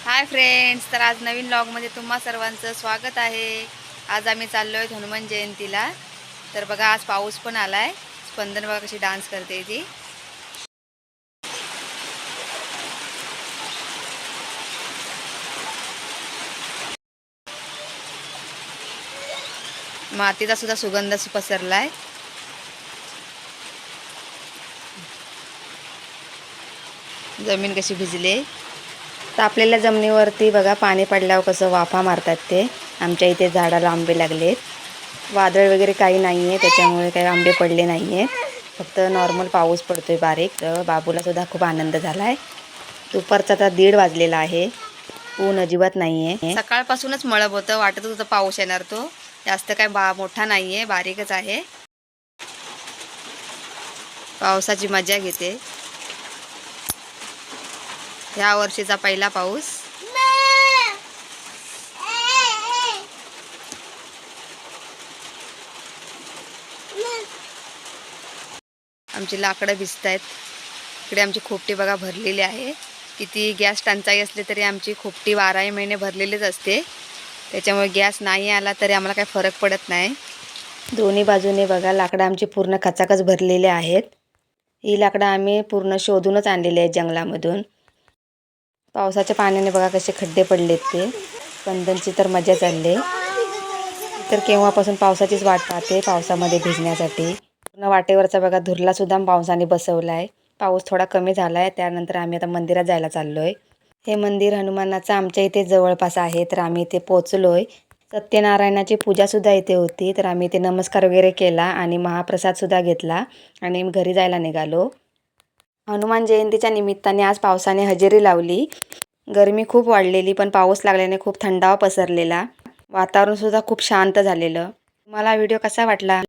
Hi friends, तर आज नवीन व्लॉगमध्ये तुम्हा सर्वांचं स्वागत आहे। आज आम्ही चाललो आहे हनुमान जयंतीला। तर बघा आज पाऊस पण आलाय। स्पंदन बघा कशी डान्स करते ती। मातीचा सुद्धा सुगंध पसरलाय। जमीन कशी भिजली। तापलेल्या जमिनीवरती बघा पाणी पडल्यावर कसं वाफा मारतात ते। आमच्या इथे झाडाला आंबे लागलेत। वादळ वगैरे काही नाहीये, त्याच्यामुळे काही आंबे पडले नाहीये। फक्त नॉर्मल पाऊस पडतोय बारीक। तर बाबूला सुद्धा खूप आनंद झालाय। दुपारचा आता 1:30 वाजलेला आहे। ऊन अजिबात नाहीये। सकाळपासूनच मळब होतं, वाटत होतं पाऊस येणार। तो जास्त काय मोठा नाहीये, बारीकच आहे। पावसाची मजा घेते। ह्या वर्षीचा पहिला पाऊस। आमची लाकडं भिजतायत। इकडे आमची खोपटी बघा भरलेली आहे। किती गॅस टंचाई असली तरी आमची खोपटी 12 महिने भरलेलीच असते। त्याच्यामुळे गॅस नाही आला तरी आम्हाला काही फरक पडत नाही। दोन्ही बाजूने बघा लाकडं आमची पूर्ण खचाखच भरलेले आहेत। ही लाकडं आम्ही पूर्ण शोधूनच आणलेली आहेत जंगलामधून। पावसाच्या पाण्याने बघा कसे खड्डे पडलेत ते। स्पंदनची तर मजा चालली। तर केव्हापासून पावसाचीच वाट पाहते, पावसामध्ये भिजण्यासाठी। पूर्ण वाटेवरचा बघा धुरला सुद्धा पावसाने बसवलाय। पाऊस थोडा कमी झालाय, त्यानंतर आम्ही आता मंदिरात जायला चाललोय। हे मंदिर हनुमानाचं आमच्या इथे जवळपास आहे, तर आम्ही इथे पोहोचलोय। सत्यनारायणाची पूजा सुद्धा इथे होती, तर आम्ही इथे नमस्कार वगैरे केला आणि महाप्रसाद सुद्धा घेतला आणि घरी जायला निघालो। हनुमान जयंतीच्या निमित्ताने आज पावसाने हजेरी लावली। गरमी खूप वाढलेली, पण पाऊस लागल्याने खूप थंडावा पसरलेला। वातावरण सुद्धा खूप शांत झालेलं। मला व्हिडिओ कसा वाटला?